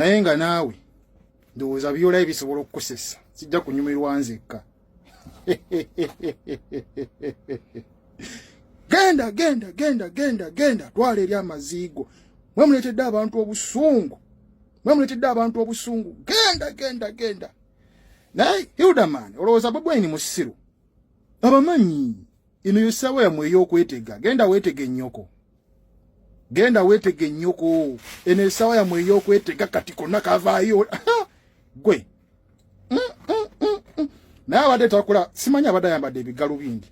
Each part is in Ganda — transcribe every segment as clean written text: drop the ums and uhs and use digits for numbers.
naye nga naawe ndowooza byolayo bisobola okukusesa sijja kunyumirwa nzekka. genda twala eri amaziigo mwemuletedde abantu obusungu genda naye Hilderman olowooza Bobiwine musiru abamanyi eno yosawa yamwe ey'okwetega genda weetege ennyoko eno esawa yamwe ey'okwetega kati konna kavaayo gwe naye abadde takula simanyi abadde ayambadde ebigalubindi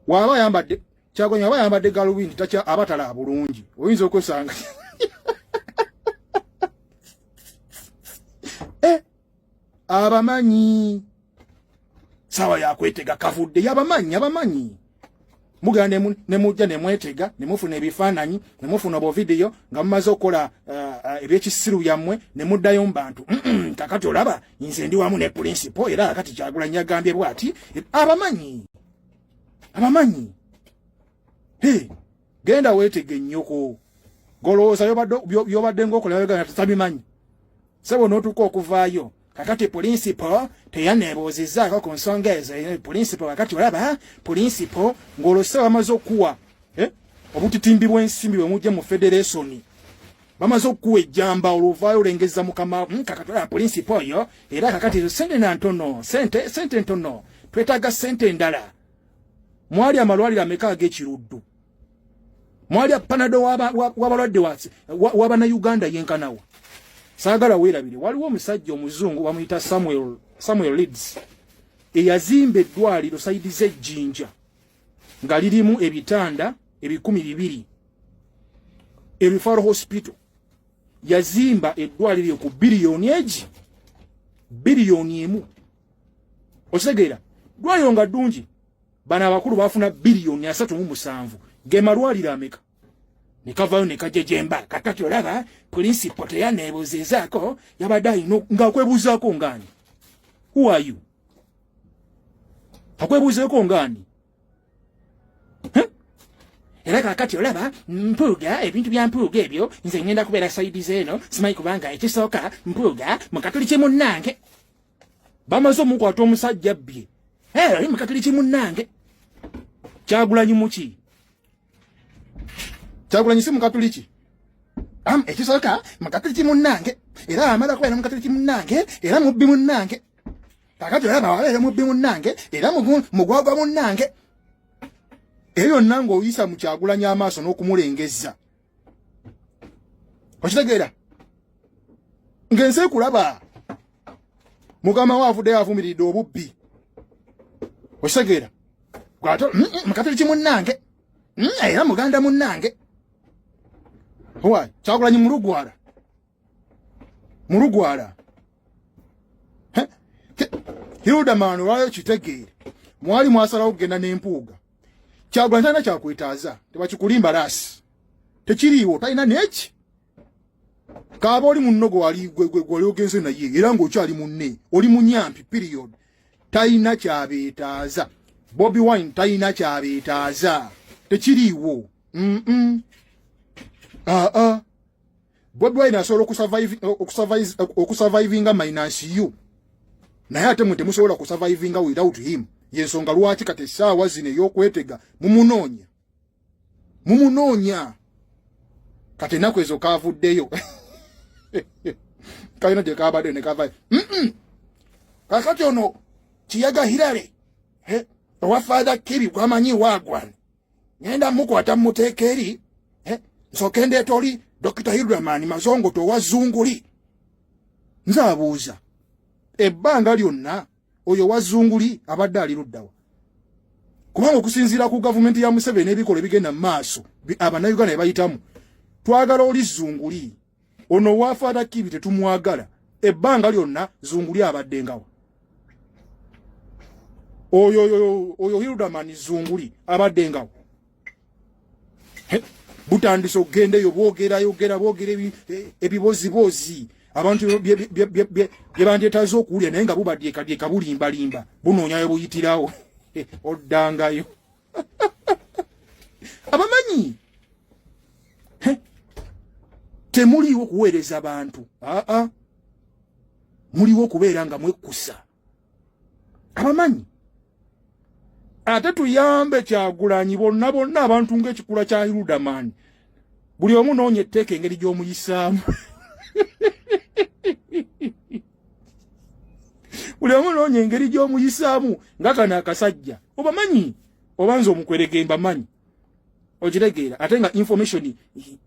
waba ayambadde Kyagulanyi aba ayambadde galubindi takya abatala bulungi oyinza okwesanga abamanyi sawa yakwetega kavudde yabamanyi muganda ne mujja ne mwetega ne mufuna ebifaananyi ne mufuna obo video nga mumaze okukola ebyekisiru yammwe ne muddayo mu bantu kakati olaba nze ndi wamu ne principal era kati Kyagulanyi agambye bwati abamanyi genda weetega ennyoko golowooza yobadde ng'okola yogana tutabimanyi sebo n'otuuka okuvaayo kakati principal teyaneebuuzizzaako ku nsonga ezo principal kakati olaba principal ng'olose bamaze okuwa obutitimbi bw'ensimbi bwe mujje mu federation bamaze okuwa ejjamba oluvaayo olengeza mukama kakati olaba principal oyo era kakati ezo sente ntono twetaaga sente endala mwali amalwaliro ameka ag'ekiruddu mwali panado w'abalwadde w'Abannayuganda yenkanawa saagala weerabire waliwo omusajja omuzungu bamuyita Samuel Leeds eyazimba eddwaliro sayidi z'Ejjinja nga lirimu ebitanda 200 referral hospital yazimba eddwaliro ku biliyoni emu osegeera ddwaliro nga ddungi bana abakulu bafuna biliyoni 37 gemalwaliro ameka nikavayo nekajejemba kakati olaba principal teyaneebuuzizaako yabadde ayina ng'akwebuuzaako ngani who are you akwebuuzeeko ngani era kakati olaba mpuuga ebintu bya mpuuga ebyo nze ngenda kubeera sayidi zeeno simanyi kubanga ekisooka mpuuga mukatoliki munnange bamaze omukwata omusajja bbye oli mukatoliki munnange Kyagulanyi muki Kyagulanyi si mukatoliki ekisooka mukatoliki munnange era amala kubeera mukatoliki munnange era mubbi munnange kakati olaba wabeera mubbi munnange era mugwagwa munnange eyo yonna ng'oyisa mu Kyagulanyi amaaso n'okumulengezza okitegeera ng'ensi ekulaba mukama we avuddeyo avumiridde obubbi okitegeera gwato mukatoliki munnange era muganda munnange Kyagulanyi mulugwala Hilderman olwayo kitegeere mwali mwasalawo kugenda n'empuuga Kyagulanyi talina kyakwetaaza tebakikulimba laasi tekiriiwo talina neki kaaba oli munnogo wali gwali ogenze naye era ng'okyali munne oli munyampi period talina kyabeetaaza Bobiwine talina kyabeetaaza tekiriiwo Bobiwine asobola okusurvivinga minus you naye ate mwe temusobola kusurvivinga without him yensonga lwaki kati essaawa zino ey'okwetega mumunoonya kati ennaku ezo kaavuddeyo kalina gye kaabadde ne kavayo kakati ono kiyaga Hilary owa Father Kibi gwamanyi waagwana ngenda mukwata muteeka eri nsooke ndeeta oli Dr. Hilderman mazongo towa Zunguli nze abuuza ebbanga lyonna oyo wa Zunguli abadde ali luddawa kubanga okusinziira ku gavumenti ya Museveni ebikola ebigenda mu maaso Abannayuganda bayitamu twagala oli Zunguli ono wa Father Kibi tetumwagala ebbanga lyonna Zunguli abadde ngawa oyo Hilderman Zunguli abadde ngawa butandise ogendeyo boogera ebibozibozi abantu bye bandyetaaza okuwulira naye nga bubadyeka bulimbalimba bunoonyayo buyitirawo oddangayo abamanyi temuliwo kuweereza abantu muliwo kubeera nga mwekkusa abamanyi ate tuyambe Kyagulanyi bonna abantu ng'ekikula kya Hilderman buli omu noonye etteeka engeri gy'omuyisaamu buli omu noonye engeri gy'omuyisaamu nga kano akasajja obamanyi obanza omukwerege mbamanyi okitegeera ate nga information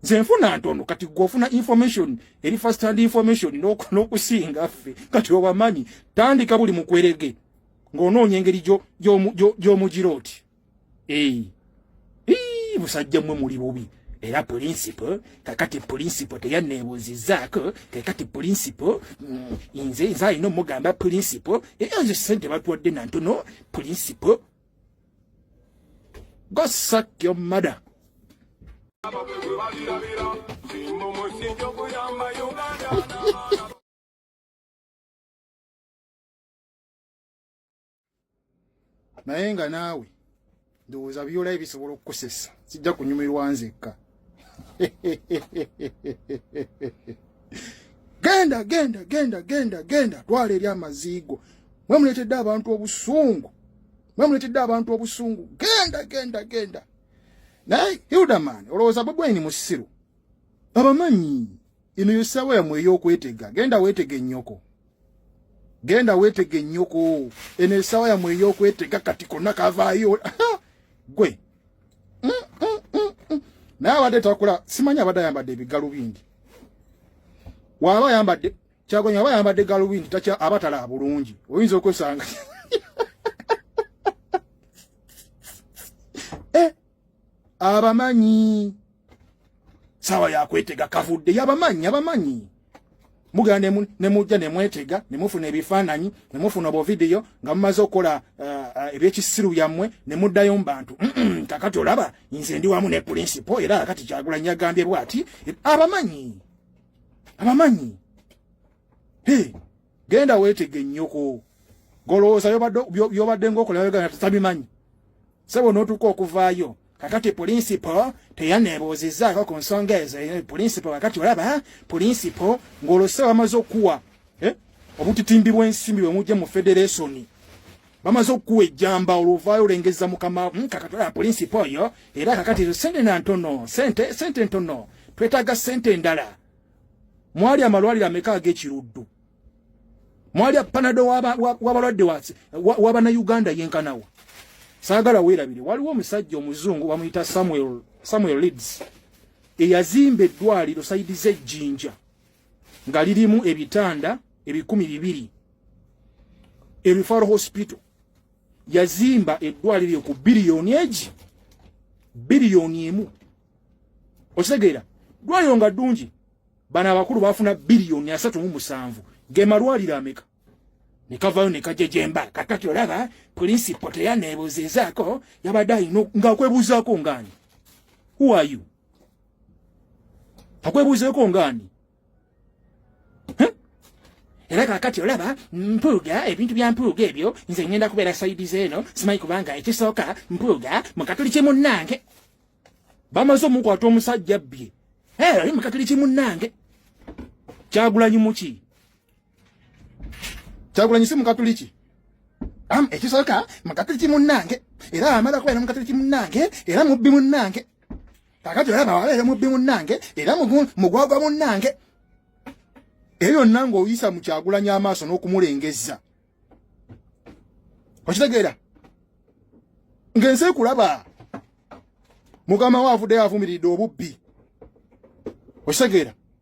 nze nfuna ntono kati gw'ofuna information eri first hand information n'okusinga ffe kati obamanyi tandika buli mukwerege ng'onoonya engeri gy'omugiroti musajja mmwe muli bubi era principle kakati principle teyanneebuuzizzaako kakati principle nze alina omugamba principle nze sente batuwadde nantono principle go suck your mother. Naye nga naawe ndowooza by'olaba bisobola okukosesa sijja kunyumirwa nzekka. Genda twala eri amaziigo mwe muleetedde abantu obusungu genda naye Hilderman olowooza Bobiwine musiru abamanyi eno yossawa yamwe ey'okwetega genda weetege ennyoko eno essaawa yamwe ey'okwetega kati konna kavaayo gwe naye abadde takula simanyi abadde ayambadde ebigalubindi waba ayambadde Kyagulanyi aba ayambadde galubindi abatala bulungi oyinza okwesanga abamanyi sawa yakwetega kavudde abamanyi muganda ne mujja ne mwetega ne mufuna ebifaananyi ne mufuna obuvidiyo nga mumaze okukola ebyekisiru byammwe ne muddayo mu bantu kakati olaba nze ndi wamu ne principle era kati Kyagulanyi agambye bw'ati abamanyi genda weetega ennyoko golowooza byobadde ng'okola Uganda tutabimanyi sebo n'otuuka okuvaayo kakati principle teyanneebuuzizzaako ku nsonga ezo principle kakati olaba principle ng'olose bamaze okuwa obutitimbi bw'ensimbi bwe mujje mu federation bamaze okuwa ejjamba oluvaayo olengeza mukama kakati olaba principle oyo era kakati ezo sente ntono twetaaga sente endala mwali amalwaliro ameka ag'ekiruddu mwali panado w'abalwadde w'Abannayuganda yenkanawa saagala weerabire waliwo omusajja omuzungu bamuyita Samuel Leeds eyazimba eddwaliro sayidi z'Ejjinja nga lirimu ebitanda 200 referral hospital yazimba eddwaliro ku biliyoni emu osegeera ddwaliro nga ddungi bana abakulu bafuna biliyoni 37 ge malwaliro ameka nikavayo nikajejemba kakati olaba principle teyanneebuuzizzaako yabadde alina ng'akwebuuzaako ng'ani who are you akwebuuzeeko ng'ani era kakati olaba mpuuga ebintu bya mpuuga ebyo nze ngenda kubeera sayidi zeeno simanyi kubanga ekisooka mpuuga mukatoliki munnange bamaze omukwata omusajja bbye oli mukatoliki munnange Kyagulanyi muki Kyagulanyi si mukatoliki ekisooka mukatoliki munnange era amala kubeera mukatoliki munnange era mubbi munnange kakati olaba wabeera mubbi munnange era mugwagwa munnange eyo yonna ng'oyisa mu Kyagulanyi amaaso n'okumulengezza okitegeera ng'ensi ekulaba mukama we avuddeyo avumiridde obubbi okitegeera